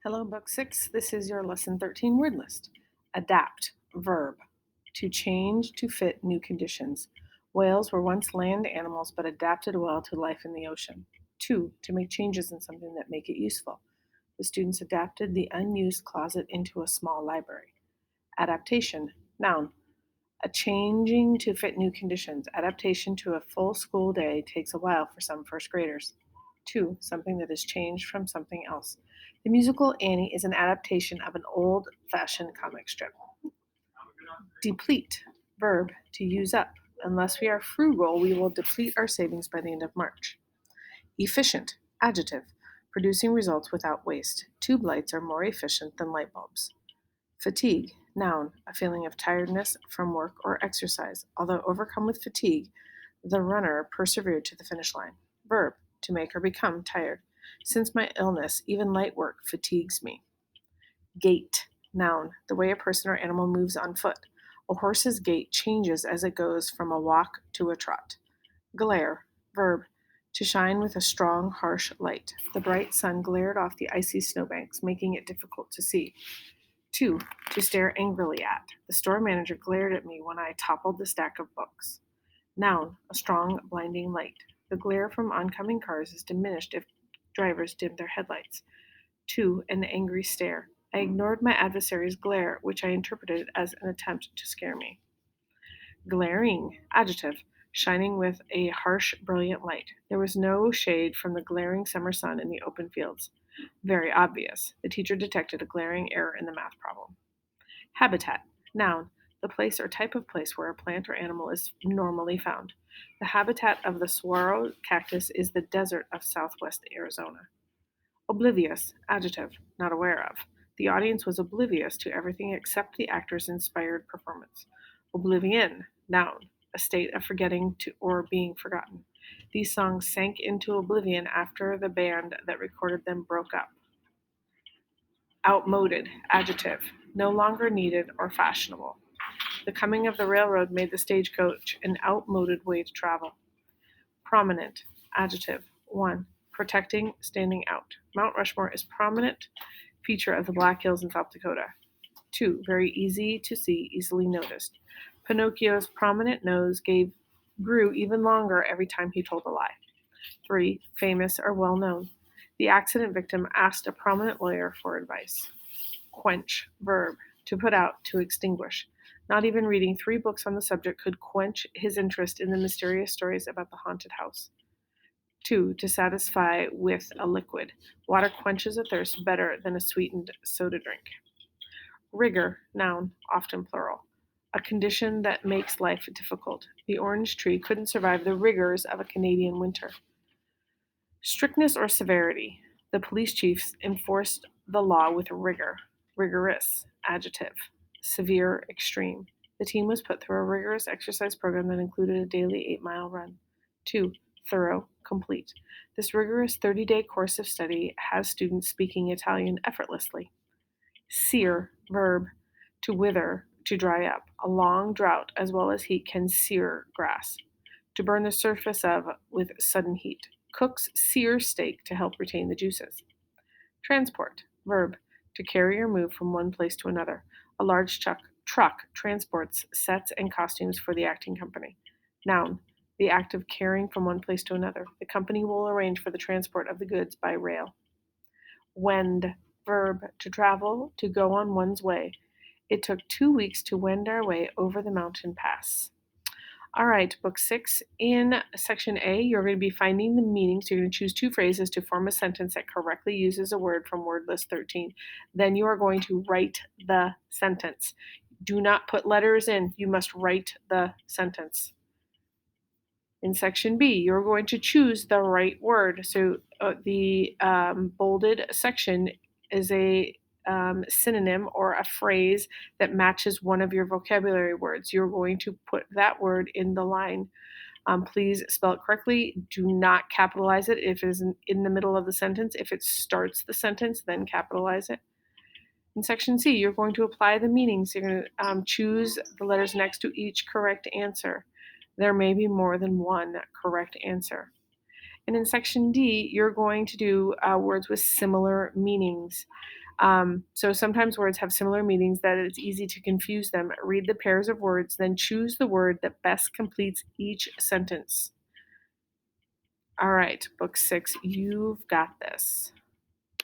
Hello, Book 6. This is your Lesson 13 word list. Adapt, verb, to change to fit new conditions. Whales were once land animals but adapted well to life in the ocean. 2. To make changes in something that make it useful. The students adapted the unused closet into a small library. Adaptation, noun, a changing to fit new conditions. Adaptation to a full school day takes a while for some first graders. 2. Something that is changed from something else. The musical Annie is an adaptation of an old fashioned comic strip. Deplete, verb, to use up. Unless we are frugal, we will deplete our savings by the end of March. Efficient, adjective, producing results without waste. Tube lights are more efficient than light bulbs. Fatigue, noun, a feeling of tiredness from work or exercise. Although overcome with fatigue, the runner persevered to the finish line. Verb, to make or become tired. Since my illness, even light work fatigues me. Gait, noun, the way a person or animal moves on foot. A horse's gait changes as it goes from a walk to a trot. Glare, verb, to shine with a strong, harsh light. The bright sun glared off the icy snowbanks, making it difficult to see. 2. To stare angrily at. The store manager glared at me when I toppled the stack of books. Noun, a strong, blinding light. The glare from oncoming cars is diminished if drivers dim their headlights. 2. An angry stare. I ignored my adversary's glare, which I interpreted as an attempt to scare me. Glaring, adjective, shining with a harsh, brilliant light. There was no shade from the glaring summer sun in the open fields. Very obvious. The teacher detected a glaring error in the math problem. Habitat, noun, the place or type of place where a plant or animal is normally found. The habitat of the saguaro cactus is the desert of southwest Arizona. Oblivious, adjective, not aware of. The audience was oblivious to everything except the actor's inspired performance. Oblivion, noun, a state of forgetting to or being forgotten. These songs sank into oblivion after the band that recorded them broke up. Outmoded, adjective, no longer needed or fashionable. The coming of the railroad made the stagecoach an outmoded way to travel. Prominent, adjective, 1. Protecting, standing out. Mount Rushmore is prominent feature of the Black Hills in South Dakota. 2. Very easy to see, easily noticed. Pinocchio's prominent nose grew even longer every time he told a lie. 3. Famous or well known. The accident victim asked a prominent lawyer for advice. Quench, verb, to put out, to extinguish. Not even reading 3 books on the subject could quench his interest in the mysterious stories about the haunted house. 2. To satisfy with a liquid. Water quenches a thirst better than a sweetened soda drink. Rigor, noun, often plural. A condition that makes life difficult. The orange tree couldn't survive the rigors of a Canadian winter. Strictness or severity. The police chiefs enforced the law with rigor. Rigorous, adjective. Severe, extreme. The team was put through a rigorous exercise program that included a daily 8-mile run. 2. Thorough, complete. This rigorous 30-day course of study has students speaking Italian effortlessly. Sear, verb, to wither, to dry up. A long drought as well as heat can sear grass. To burn the surface of with sudden heat. Cooks sear steak to help retain the juices. Transport, verb, to carry or move from one place to another. A large truck transports sets and costumes for the acting company. Noun, the act of carrying from one place to another. The company will arrange for the transport of the goods by rail. Wend, verb, to travel, to go on one's way. It took 2 weeks to wend our way over the mountain pass. All right, book 6. In section A, you're going to be finding the meanings. You're going to choose 2 phrases to form a sentence that correctly uses a word from word list 13. Then you are going to write the sentence. Do not put letters in. You must write the sentence. In section B, you're going to choose the right word. So the bolded section is a synonym or a phrase that matches one of your vocabulary words. You're going to put that word in the line. Please spell it correctly. Do not capitalize it if it is in the middle of the sentence. If it starts the sentence, then capitalize it. In section C, you're going to apply the meanings. You're going to choose the letters next to each correct answer. There may be more than one correct answer. And in section D, you're going to do words with similar meanings. So sometimes words have similar meanings that it's easy to confuse them. Read the pairs of words, then choose the word that best completes each sentence. All right, book 6, you've got this.